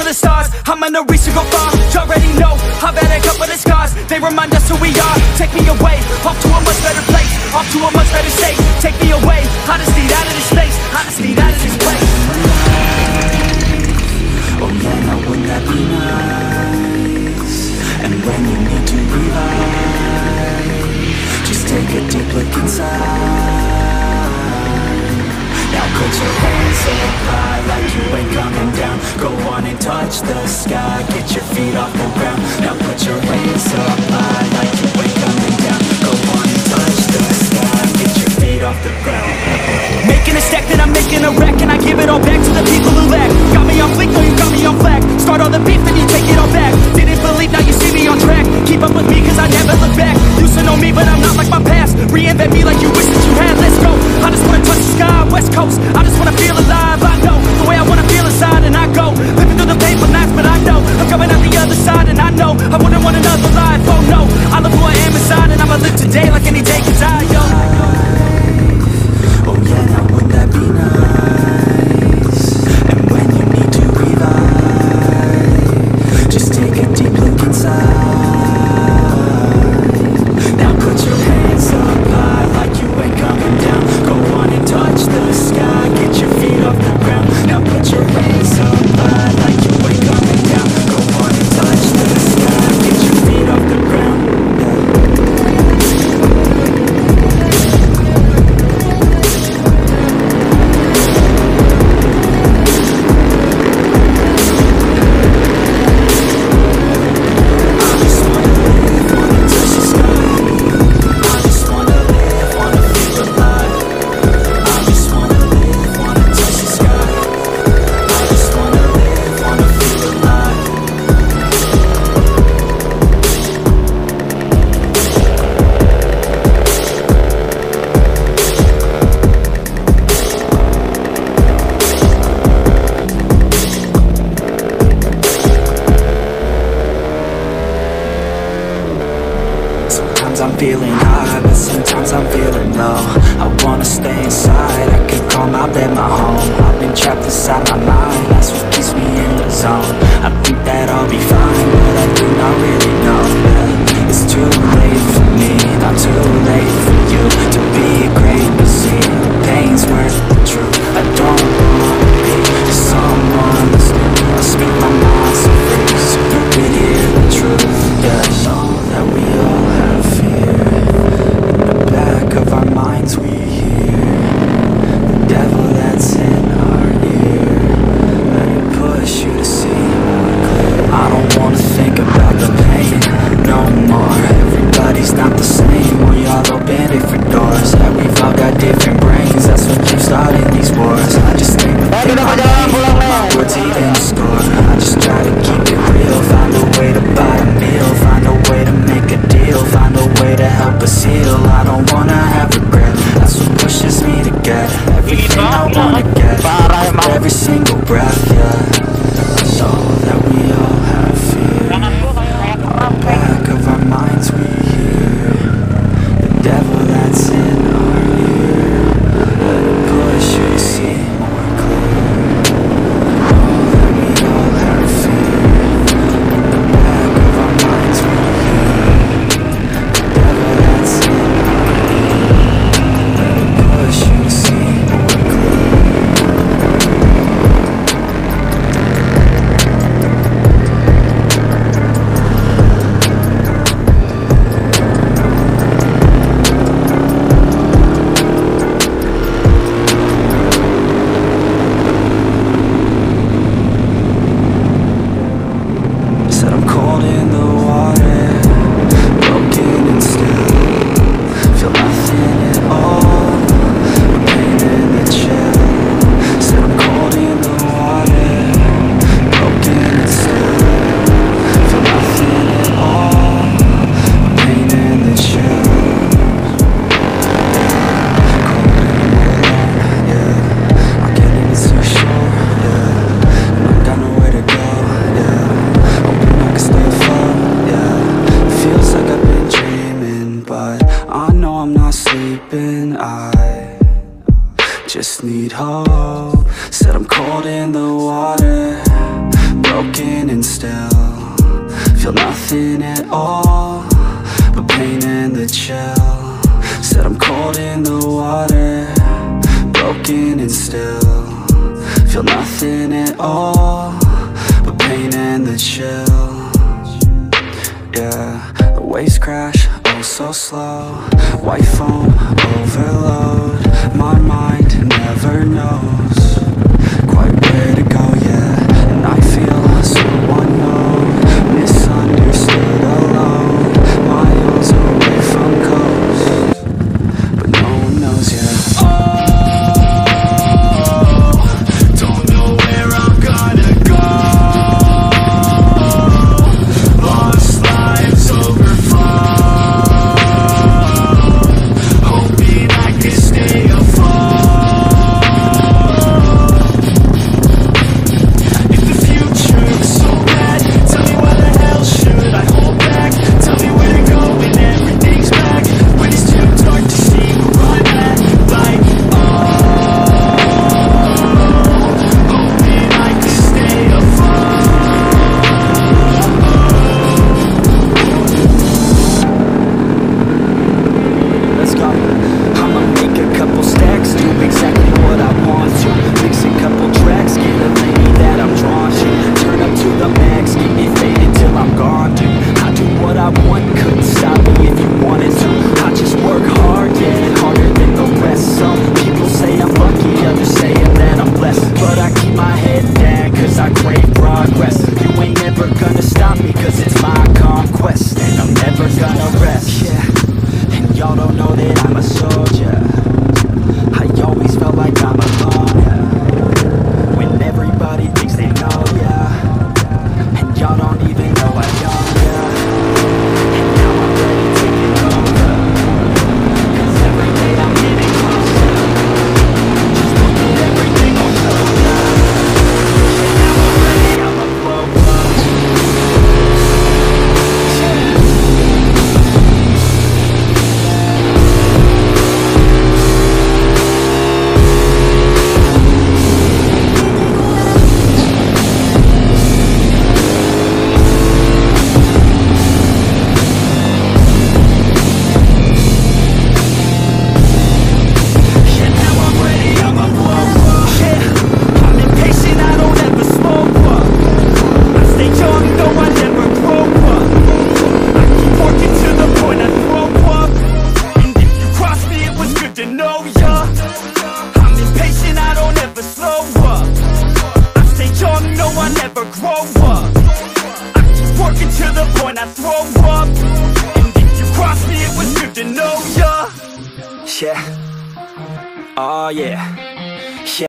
the stars, I'm gonna reach and go far. You already know, I've had a couple of scars. They remind us who we are. Take me away, off to a much better place, off to a much better state. Take me away, I just need out of this space, I just need out of this place. Oh yeah, now wouldn't that be nice? And when you need to revive, just take a deep look inside. Now put your hands up high like you ain't coming down. Go on and touch the sky, get your feet off the ground. Now put your hands up high like you ain't coming down. Go on and touch the sky, get your feet off the ground. Making a stack, then I'm making a wreck, and I give it all back to the people who lack. Got me on fleek, no you got me on flack. Start all the beef and you take it all back. Didn't believe, now you see me on track. Keep up with me cause I never look back. Used to know me but I'm not like my past. Reinvent me like you wish that you had, let's go. I just wanna touch the sky, west coast. I just wanna feel alive, I know the way I wanna feel inside, and I go living through the painful nights, but I know I'm coming out the other side, and I know I wouldn't want another life. Oh no, I love who I am inside, and I'ma live today like any day can die, yo. Oh yeah, now wouldn't that be nice? And when you need to revive, just take a deep look inside. Now put your hands up high like you ain't coming down. Go on and touch the sky, get your feet off the ground. Now put your hands up high like you ain't coming down. Go on and touch the sky, get your feet off the ground. I'm feeling high, but sometimes I'm feeling low. I wanna stay inside, I can call my bed my home. I've been trapped inside my mind, that's what keeps me in the zone. I think that I'll be fine, but I do not really know. It's too late for me, not too late for you to be great, but see, the pain's worth the truth. I don't wanna be someone that's new. I speak my mind so free, so you can hear the truth. Yeah, I know that we all have fear. In the back of our minds we hear the devil that's in our ear. Let it push you to see more clear. I don't wanna think about the pain no more. Everybody's not the same, we all open different doors. Yeah, we've all got different brains, that's what keeps starting these wars. I just think within my name, my words even score. I just try to keep it real, find a way to buy a meal, find a way to make a deal, find a way to help us heal. I don't wanna have regret, that's what pushes me to get everything I wanna get with every single breath, yeah. I know that we all have fear. On the back of our minds we hear the devil that's in our ear. Let it push you to see more clear. Know that we all have fear. In the back of our minds we hear the devil that's in our ear. Let it push you to see more clear. Said I'm cold in the water, broken and still, feel nothing at all, the pain and the chill. Said I'm cold in the water, broken and still, feel nothing at all, the pain and the chill. Cold in the water, yeah, I'm getting too sure, yeah, and I've got nowhere to go, yeah. Hoping I can stay afloat, yeah. Feels like I've been dreaming, but I know I'm not sleeping. I just need hope. Said I'm cold in the water, broken and still feel nothing at all but pain and the chill. Said I'm cold in the water, broken and still feel nothing at all but pain and the chill. Yeah, the waves crash, oh so slow. White foam, overload. My mind never knows quite where to go, yeah. And I feel so unknown, misunderstood, alone. Miles away from coast, but no one knows, yeah. Yeah. Oh yeah.